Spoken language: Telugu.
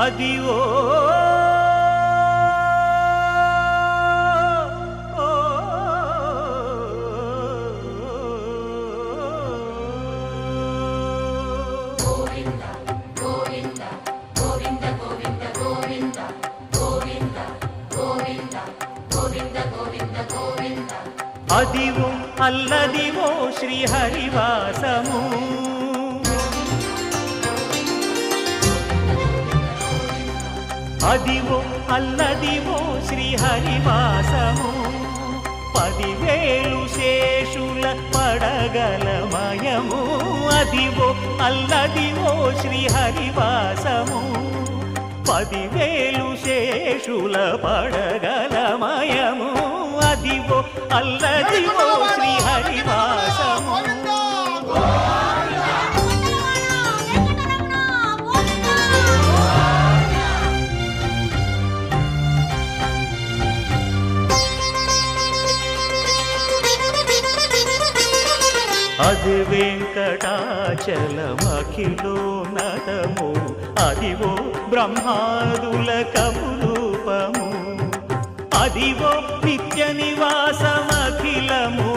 అదివో అదివో అల్లదివో శ్రీహరివాసము అదివో అల్లదివో శ్రీహరివాసము 10,000 శేషుల పడగలమయము అదివో అల్లదివో శ్రీహరివాసము 10,000 శేషుల పడగలమయము అదివో అల్లదివో శ్రీహరివాసము అది వెంకటాచలమఖిలోన్నతము అదివో బ్రహ్మాదుల కపురూపము అదివో నిత్య నివాసమఖిలము